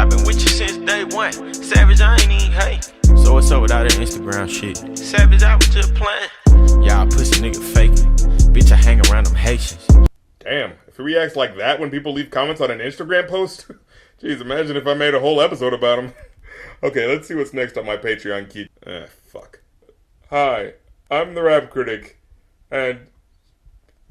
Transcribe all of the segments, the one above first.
I've been with you since day one. Savage, I ain't even hate. So what's up with all that Instagram shit? Savage, I was just playing. Y'all pussy nigga faking. Bitch, I hang around them Haitians. Damn, if he reacts like that when people leave comments on an Instagram post? Jeez, imagine if I made a whole episode about him. Okay, let's see what's next on my Patreon key. Fuck. Hi, I'm the Rap Critic, and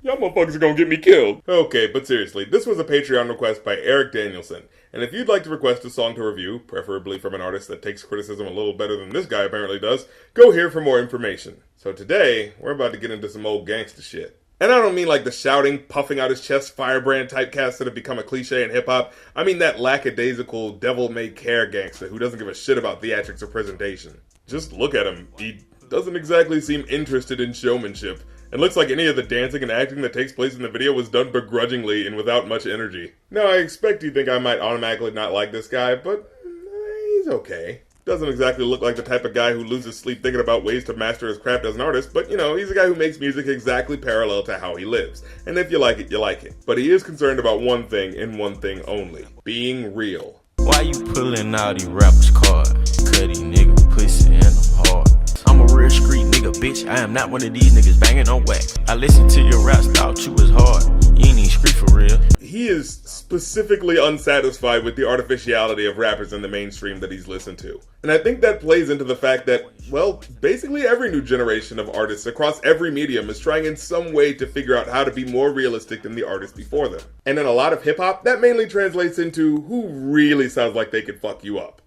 y'all motherfuckers are gonna get me killed. Okay, but seriously, this was a Patreon request by Eric Danielson. And if you'd like to request a song to review, preferably from an artist that takes criticism a little better than this guy apparently does, go here for more information. So today, we're about to get into some old gangsta shit. And I don't mean like the shouting, puffing out his chest, firebrand typecast that have become a cliche in hip-hop. I mean that lackadaisical, devil-may-care gangster who doesn't give a shit about theatrics or presentation. Just look at him. He doesn't exactly seem interested in showmanship. It looks like any of the dancing and acting that takes place in the video was done begrudgingly and without much energy. Now, I expect you think I might automatically not like this guy, but he's okay. Doesn't exactly look like the type of guy who loses sleep thinking about ways to master his craft as an artist, but you know, he's a guy who makes music exactly parallel to how he lives. And if you like it, you like it. But he is concerned about one thing and one thing only. Being real. Why you pulling all these rappers' cards? Cutty nigga, pussy, and I'm hard. I'm a real street nigga, bitch. I am not one of these niggas banging on whack. I listened to your raps, thought you was hard. You ain't even street for real. He is specifically unsatisfied with the artificiality of rappers in the mainstream that he's listened to. And I think that plays into the fact that, well, basically every new generation of artists across every medium is trying in some way to figure out how to be more realistic than the artists before them. And in a lot of hip-hop, that mainly translates into who really sounds like they could fuck you up.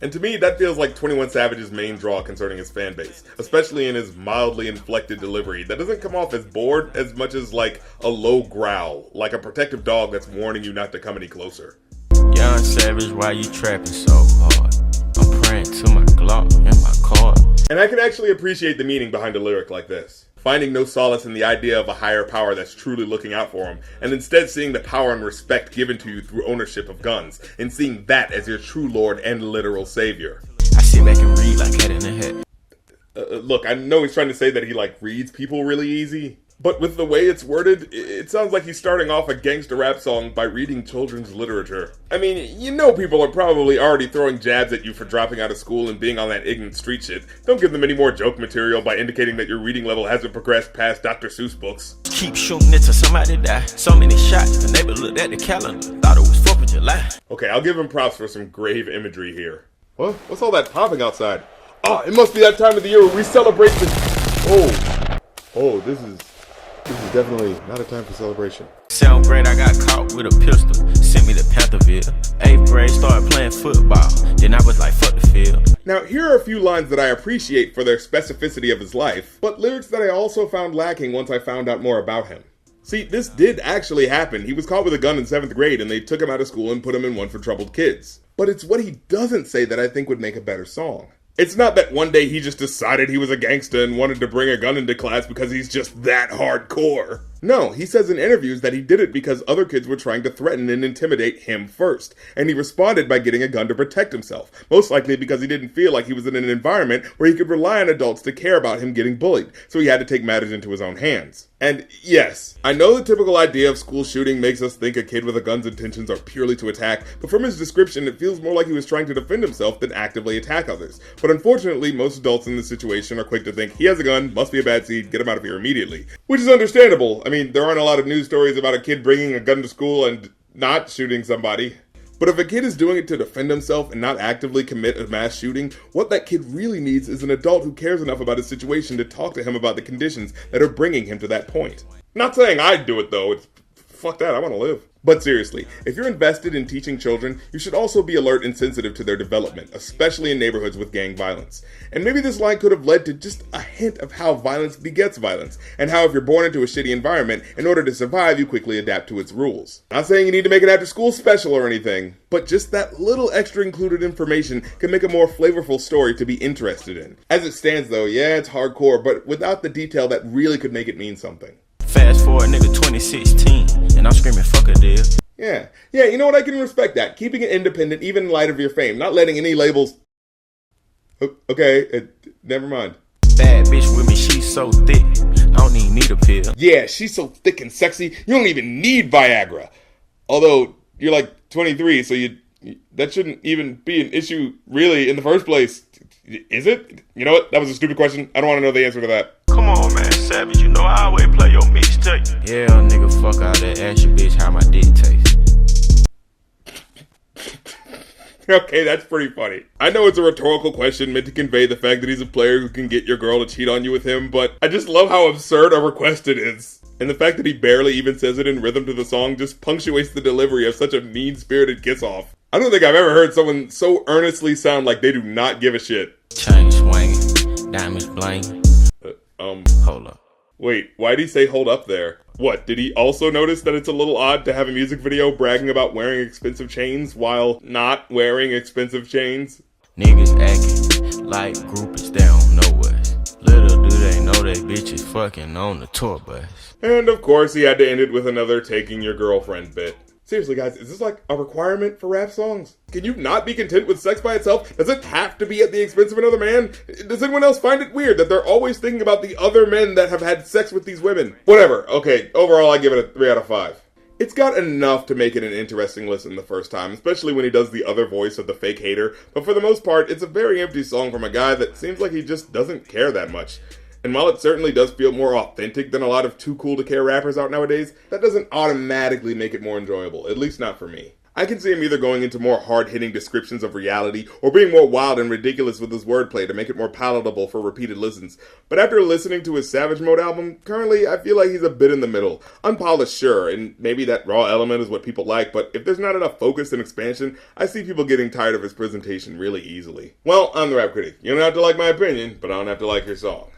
And to me, that feels like 21 Savage's main draw concerning his fan base, especially in his mildly inflected delivery that doesn't come off as bored as much as like a low growl, like a protective dog that's warning you not to come any closer. Young Savage, why you trapping so hard? I'm praying to my Glock and my card. And I can actually appreciate the meaning behind a lyric like this. Finding no solace in the idea of a higher power that's truly looking out for him, and instead seeing the power and respect given to you through ownership of guns, and seeing that as your true lord and literal savior. I sit back and read like Cat in the Hat. Look, I know he's trying to say that he reads people really easy, but with the way it's worded, it sounds like he's starting off a gangsta rap song by reading children's literature. I mean, you know people are probably already throwing jabs at you for dropping out of school and being on that ignorant street shit. Don't give them any more joke material by indicating that your reading level hasn't progressed past Dr. Seuss books. Keep shooting it till somebody die. So many shots, the neighbor looked at the calendar, thought it was 4th of July. Okay, I'll give him props for some grave imagery here. What? What's all that popping outside? Oh, it must be that time of the year where we celebrate the... Oh, this is definitely not a time for celebration. 7th grade, I got caught with a pistol. Sent me to Pantherville. 8th grade, started playing football. Then I was like, fuck the field. Now, here are a few lines that I appreciate for their specificity of his life, but lyrics that I also found lacking once I found out more about him. See, this did actually happen. He was caught with a gun in 7th grade, and they took him out of school and put him in one for troubled kids. But it's what he doesn't say that I think would make a better song. It's not that one day he just decided he was a gangsta and wanted to bring a gun into class because he's just that hardcore. No, he says in interviews that he did it because other kids were trying to threaten and intimidate him first, and he responded by getting a gun to protect himself, most likely because he didn't feel like he was in an environment where he could rely on adults to care about him getting bullied, so he had to take matters into his own hands. And yes, I know the typical idea of school shooting makes us think a kid with a gun's intentions are purely to attack, but from his description it feels more like he was trying to defend himself than actively attack others. But unfortunately, most adults in this situation are quick to think, he has a gun, must be a bad seed, get him out of here immediately. Which is understandable. I mean, there aren't a lot of news stories about a kid bringing a gun to school and not shooting somebody. But if a kid is doing it to defend himself and not actively commit a mass shooting, what that kid really needs is an adult who cares enough about his situation to talk to him about the conditions that are bringing him to that point. Not saying I'd do it though, fuck that, I want to live. But seriously, if you're invested in teaching children, you should also be alert and sensitive to their development, especially in neighborhoods with gang violence. And maybe this line could have led to just a hint of how violence begets violence, and how if you're born into a shitty environment, in order to survive, you quickly adapt to its rules. Not saying you need to make an after-school special or anything, but just that little extra included information can make a more flavorful story to be interested in. As it stands though, yeah, it's hardcore, but without the detail that really could make it mean something. Fast forward, nigga, 2016, and I'm screaming, fuck a deal. Yeah, you know what, I can respect that. Keeping it independent, even in light of your fame. Not letting any labels... Okay, never mind. Bad bitch with me, she's so thick, I don't even need a pill. Yeah, she's so thick and sexy, you don't even need Viagra. Although, you're like 23, so you That shouldn't even be an issue, really, in the first place. Is it? You know what? That was a stupid question. I don't want to know the answer to that. Come on, man, Savage, you know I always play your mixtape. Yeah, nigga, fuck all that. Ask your bitch how my dick tastes. Okay, that's pretty funny. I know it's a rhetorical question meant to convey the fact that he's a player who can get your girl to cheat on you with him, but I just love how absurd a request it is. And the fact that he barely even says it in rhythm to the song just punctuates the delivery of such a mean-spirited kiss-off. I don't think I've ever heard someone so earnestly sound like they do not give a shit. Chain swinging, diamonds bling. Hold up. Wait, why'd he say hold up there? What, did he also notice that it's a little odd to have a music video bragging about wearing expensive chains while not wearing expensive chains? Niggas acting like groupies, they don't know us. Little do they know they bitches fucking on the tour bus. And of course he had to end it with another taking your girlfriend bit. Seriously guys, is this like a requirement for rap songs? Can you not be content with sex by itself? Does it have to be at the expense of another man? Does anyone else find it weird that they're always thinking about the other men that have had sex with these women? Whatever, okay, overall I give it a 3 out of 5. It's got enough to make it an interesting listen the first time, especially when he does the other voice of the fake hater, but for the most part, it's a very empty song from a guy that seems like he just doesn't care that much. And while it certainly does feel more authentic than a lot of too cool to care rappers out nowadays, that doesn't automatically make it more enjoyable, at least not for me. I can see him either going into more hard-hitting descriptions of reality or being more wild and ridiculous with his wordplay to make it more palatable for repeated listens. But after listening to his Savage Mode album, currently I feel like he's a bit in the middle. Unpolished, sure, and maybe that raw element is what people like, but if there's not enough focus and expansion, I see people getting tired of his presentation really easily. Well, I'm the Rap Critic. You don't have to like my opinion, but I don't have to like your song.